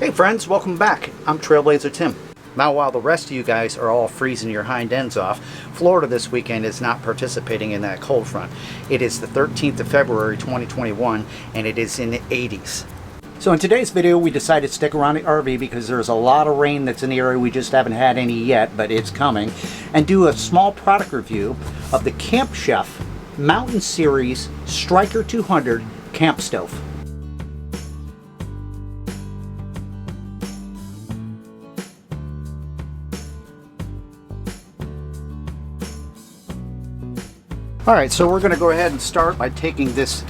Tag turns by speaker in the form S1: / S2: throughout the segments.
S1: Hey friends, welcome back. I'm Trailblazer Tim. Now while the rest of you guys are all freezing your hind ends off, Florida this weekend is not participating in that cold front. It is the 13th of February 2021 and it is in the 80s. So in today's video we decided to stick around the RV because there's a lot of rain that's in the area. We just haven't had any yet, but it's coming. And do a small product review of the Camp Chef Mountain Series Stryker 200 Camp Stove. Alright, so we're going to go ahead and start by taking this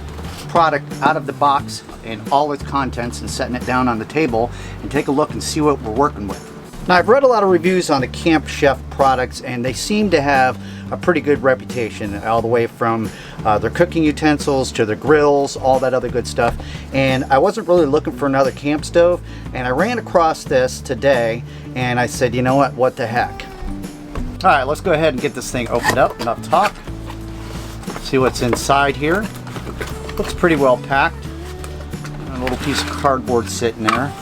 S1: product out of the box and all its contents and setting it down on the table and take a look and see what we're working with. Now I've read a lot of reviews on the Camp Chef products and they seem to have a pretty good reputation, all the way from their cooking utensils to their grills, all that other good stuff. And I wasn't really looking for another camp stove, and I ran across this today and I said, you know what the heck. Alright, let's go ahead and get this thing opened up. Enough talk. See what's inside here. Looks pretty well packed. A little piece of cardboard sitting there.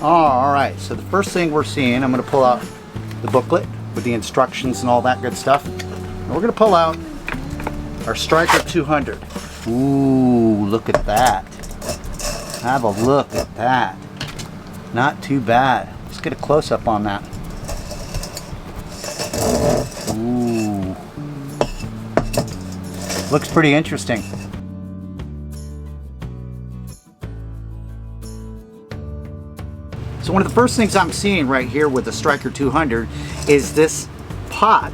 S1: Alright, so the first thing we're seeing, I'm going to pull out the booklet with the instructions and all that good stuff. And we're going to pull out our Stryker 200. Ooh, look at that. Have a look at that. Not too bad. Let's get a close-up on that. Ooh. Looks pretty interesting. So one of the first things I'm seeing right here with the Stryker 200 is this pot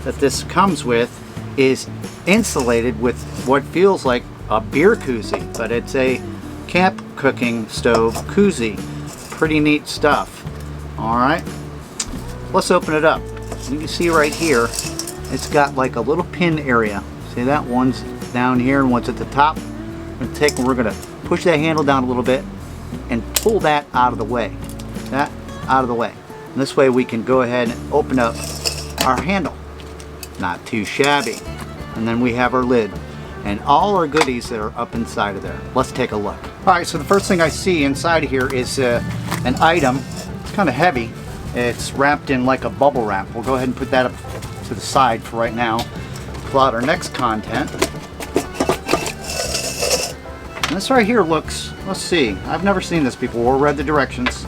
S1: that this comes with is insulated with what feels like a beer koozie, but it's a camp cooking stove koozie. Pretty neat stuff. Alright, let's open it up. You can see right here it's got like a little pin area. See that? One's down here and one's at the top. We're going to push that handle down a little bit and pull that out of the way. That out of the way. And this way we can go ahead and open up our handle. Not too shabby. And then we have our lid and all our goodies that are up inside of there. Let's take a look. Alright, so the first thing I see inside of here is an item. It's kind of heavy. It's wrapped in like a bubble wrap. We'll go ahead and put that up to the side for right now. Pull out our next content. And this right here looks, let's see, I've never seen this before. Read the directions.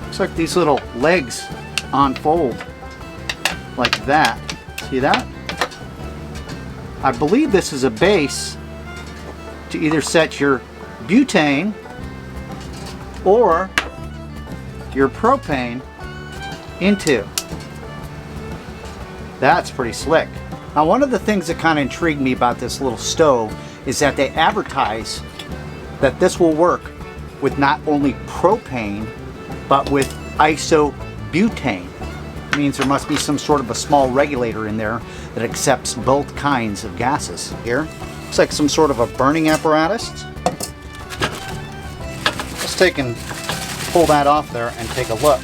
S1: Looks like these little legs unfold like that. See that? I believe this is a base to either set your butane or your propane into. That's pretty slick. Now one of the things that kind of intrigued me about this little stove is that they advertise that this will work with not only propane but with isobutane. It means there must be some sort of a small regulator in there that accepts both kinds of gases. Here, looks like some sort of a burning apparatus. Let's take and pull that off there and take a look.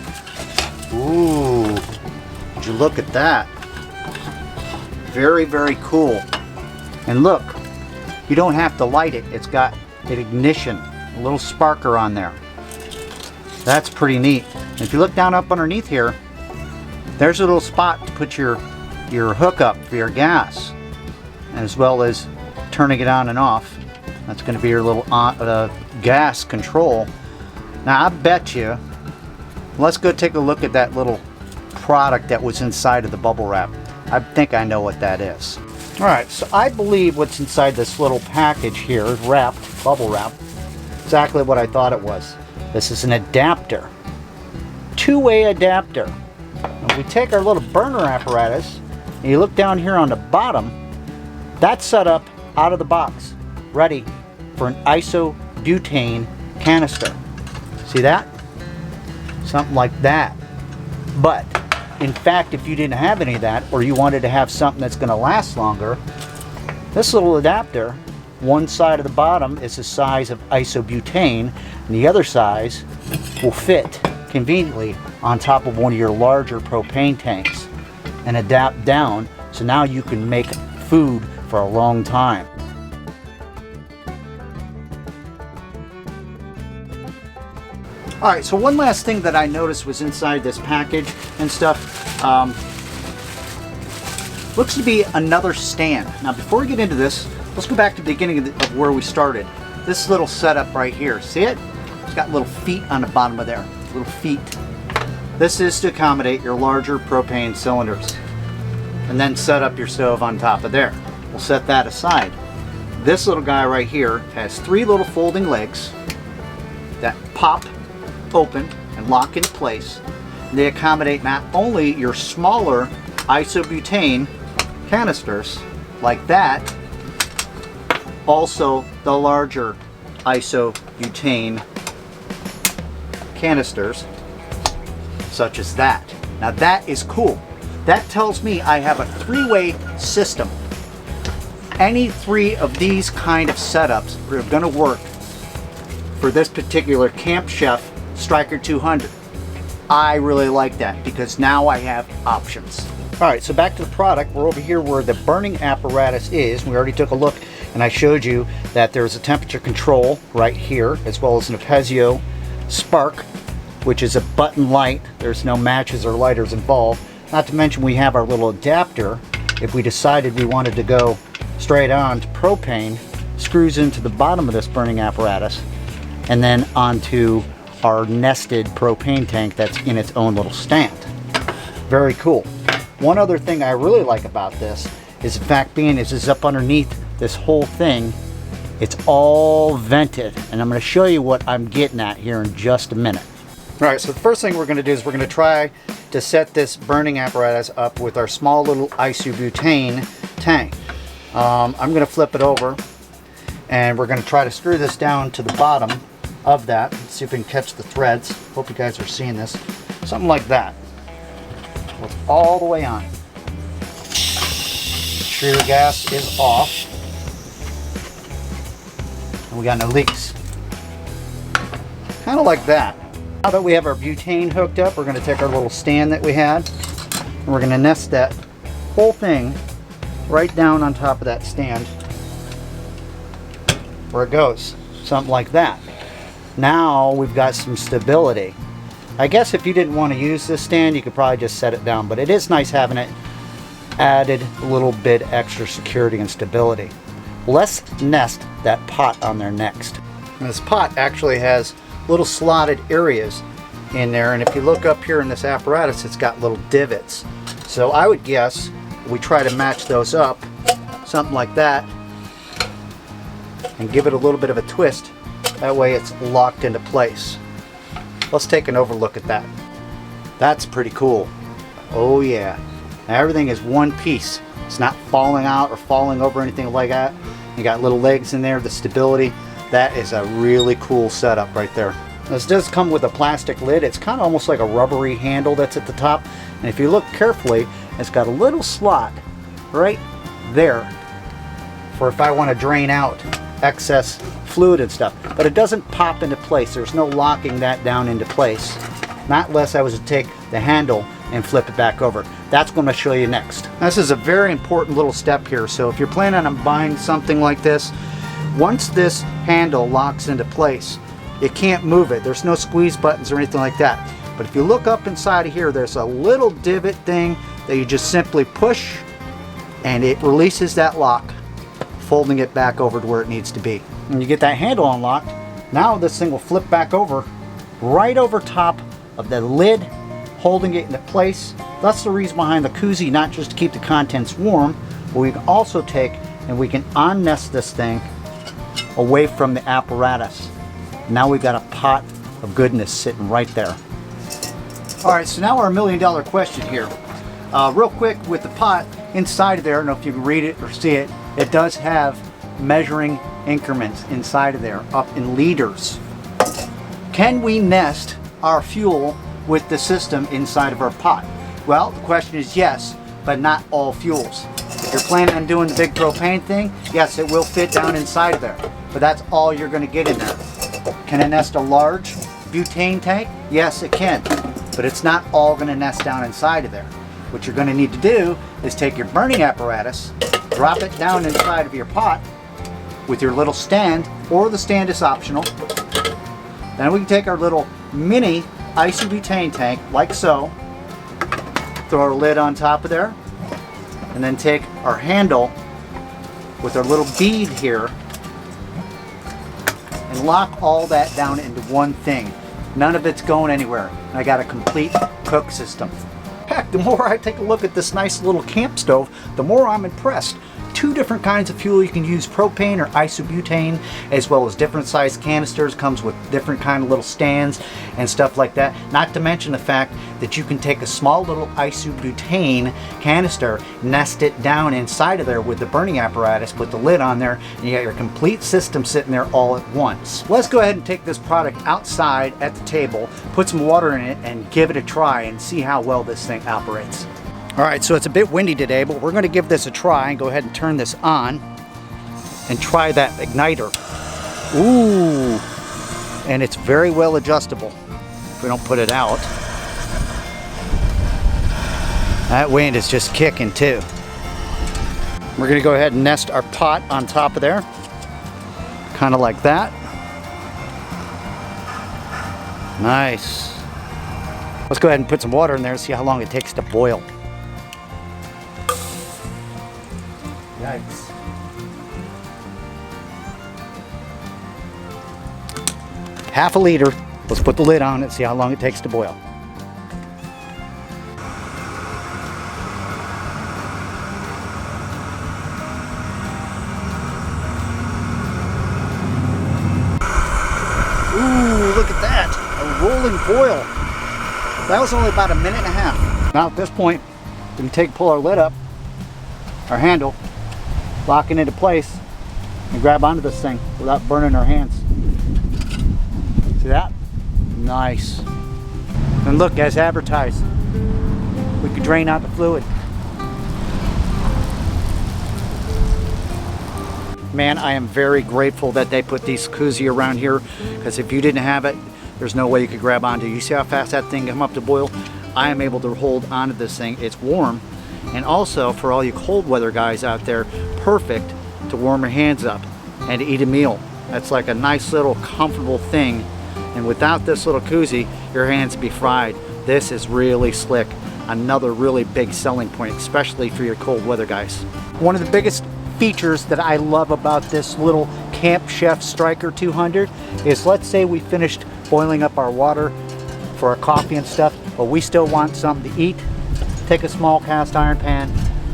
S1: Ooh, would you look at that? Very, very cool. And look, you don't have to light it. It's got an ignition, a little sparker on there. That's pretty neat. And if you look down up underneath here, there's a little spot to put your hookup for your gas, as well as turning it on and off. That's going to be your little gas control. Now I bet you, let's go take a look at that little product that was inside of the bubble wrap. I think I know what that is. Alright, so I believe what's inside this little package here, wrapped, bubble wrap, exactly what I thought it was. This is an adapter. Two-way adapter. If we take our little burner apparatus, and you look down here on the bottom, that's set up out of the box, ready for an isobutane canister. See that? Something like that. But in fact, if you didn't have any of that, or you wanted to have something that's going to last longer, this little adapter, one side of the bottom is the size of isobutane, and the other size will fit conveniently on top of one of your larger propane tanks and adapt down, so now you can make food for a long time. All right, so one last thing that I noticed was inside this package and stuff. Looks to be another stand. Now, before we get into this, let's go back to the beginning of where we started. This little setup right here, see it? It's got little feet on the bottom of there, little feet. This is to accommodate your larger propane cylinders. And then set up your stove on top of there. We'll set that aside. This little guy right here has 3 little folding legs that pop open and lock into place. And they accommodate not only your smaller isobutane canisters like that, also the larger isobutane canisters such as that. Now that is cool. That tells me I have a 3-way system. Any 3 of these kind of setups are going to work for this particular Camp Chef Stryker 200. I really like that because now I have options. All right, so back to the product. We're over here where the burning apparatus is. We already took a look and I showed you that there's a temperature control right here, as well as an Pezio spark, which is a button light. There's no matches or lighters involved. Not to mention we have our little adapter. If we decided we wanted to go straight on to propane, screws into the bottom of this burning apparatus and then onto our nested propane tank that's in its own little stand. Very cool. One other thing I really like about this is, in fact, being is up underneath this whole thing, it's all vented, and I'm going to show you what I'm getting at here in just a minute. All right, so the first thing we're going to do is we're going to try to set this burning apparatus up with our small little isobutane tank. I'm going to flip it over, and we're going to try to screw this down to the bottom of that. Let's see if we can catch the threads. Hope you guys are seeing this. Something like that. It's all the way on. Make sure the gas is off. And we got no leaks. Kind of like that. Now that we have our butane hooked up, we're going to take our little stand that we had and we're going to nest that whole thing right down on top of that stand where it goes. Something like that. Now we've got some stability. I guess if you didn't want to use this stand, you could probably just set it down, but it is nice having it added a little bit extra security and stability. Let's nest that pot on there next. And this pot actually has little slotted areas in there, and if you look up here in this apparatus, it's got little divots. So I would guess we try to match those up, something like that, and give it a little bit of a twist. That way it's locked into place. Let's take an overlook at that. That's pretty cool. Oh yeah. Now everything is one piece. It's not falling out or falling over or anything like that. You got little legs in there, the stability. That is a really cool setup right there. This does come with a plastic lid. It's kind of almost like a rubbery handle that's at the top. And if you look carefully, it's got a little slot right there for if I want to drain out excess fluid and stuff, but it doesn't pop into place. There's no locking that down into place, not unless I was to take the handle and flip it back over. That's what I'm going to show you next. This is a very important little step here. So if you're planning on buying something like this, once this handle locks into place, you can't move it. There's no squeeze buttons or anything like that. But if you look up inside of here, there's a little divot thing that you just simply push and it releases that lock, folding it back over to where it needs to be. When you get that handle unlocked, now this thing will flip back over right over top of the lid, holding it into place. That's the reason behind the koozie, not just to keep the contents warm, but we can also take and we can unnest this thing away from the apparatus. Now we've got a pot of goodness sitting right there. All right, so now our $1 million question here. Real quick with the pot inside of there, I don't know if you can read it or see it, it does have measuring increments inside of there, up in liters. Can we nest our fuel with the system inside of our pot? Well, the question is yes, but not all fuels. If you're planning on doing the big propane thing, yes, it will fit down inside of there, but that's all you're going to get in there. Can it nest a large butane tank? Yes, it can, but it's not all going to nest down inside of there. What you're going to need to do is take your burning apparatus, drop it down inside of your pot with your little stand, or the stand is optional, Then we can take our little mini isobutane tank, like so, throw our lid on top of there, and then take our handle with our little bead here and lock all that down into one thing. None of it's going anywhere. And I got a complete cook system. Heck, the more I take a look at this nice little camp stove, the more I'm impressed. 2 different kinds of fuel. You can use propane or isobutane, as well as different size canisters. Comes with different kind of little stands and stuff like that. Not to mention the fact that you can take a small little isobutane canister, nest it down inside of there with the burning apparatus, put the lid on there, and you got your complete system sitting there all at once. Let's go ahead and take this product outside at the table, put some water in it, and give it a try and see how well this thing operates. All right, so it's a bit windy today, but we're going to give this a try and go ahead and turn this on and try that igniter. Ooh, and it's very well adjustable if we don't put it out. That wind is just kicking too. We're going to go ahead and nest our pot on top of there, kind of like that. Nice. Let's go ahead and put some water in there and see how long it takes to boil. Yikes. Half a liter. Let's put the lid on it, see how long it takes to boil. Ooh, look at that. A rolling boil. That was only about 1.5 minutes. Now at this point, we can pull our lid up, our handle, lock it into place, and grab onto this thing without burning our hands. See that? Nice. And look, as advertised, we could drain out the fluid. Man, I am very grateful that they put these koozie around here, because if you didn't have it, there's no way you could grab onto. You see how fast that thing come up to boil? I am able to hold onto this thing. It's warm, and also for all you cold weather guys out there, perfect to warm your hands up and to eat a meal. That's like a nice little comfortable thing, and without this little koozie, your hands would be fried. This is really slick. Another really big selling point, especially for your cold weather guys. One of the biggest features that I love about this little Camp Chef Stryker 200 is, let's say we finished boiling up our water for our coffee and stuff, but we still want something to eat. Take a small cast iron pan,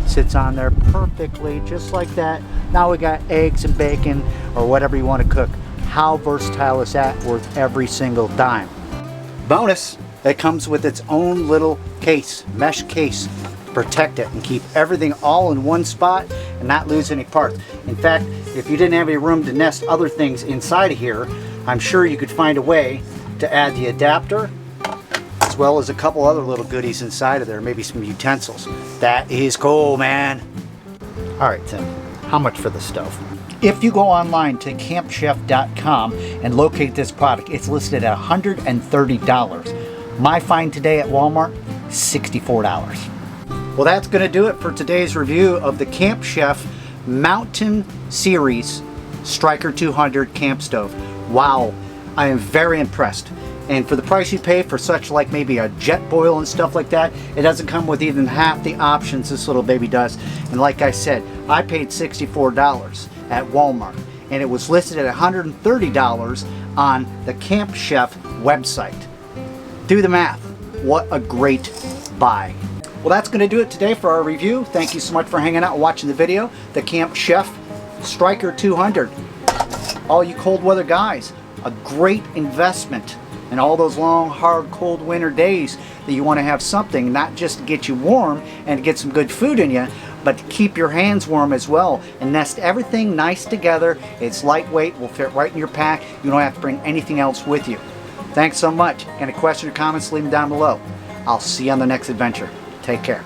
S1: sits on there perfectly, just like that. Now we got eggs and bacon or whatever you want to cook. How versatile is that? Worth every single dime. Bonus, it comes with its own little case, mesh case, to protect it and keep everything all in one spot and not lose any parts. In fact, if you didn't have any room to nest other things inside of here, I'm sure you could find a way to add the adapter, as well as a couple other little goodies inside of there, maybe some utensils. That is cool, man. All right, Tim, how much for the stove? If you go online to campchef.com and locate this product, it's listed at $130. My find today at Walmart, $64. Well, that's going to do it for today's review of the Camp Chef Mountain Series Stryker 200 camp stove. Wow, I am very impressed. And for the price you pay for such like maybe a jet boil and stuff like that, it doesn't come with even half the options this little baby does. And like I said, I paid $64 at Walmart, and it was listed at $130 on the Camp Chef website. Do the math. What a great buy. Well, that's going to do it today for our review. Thank you so much for hanging out and watching the video. The Camp Chef Stryker 200. All you cold weather guys, a great investment in all those long, hard, cold winter days that you want to have something not just to get you warm and to get some good food in you, but to keep your hands warm as well, and nest everything nice together. It's lightweight, will fit right in your pack. You don't have to bring anything else with you. Thanks so much. Any questions or comments, leave them down below. I'll see you on the next adventure. Take care.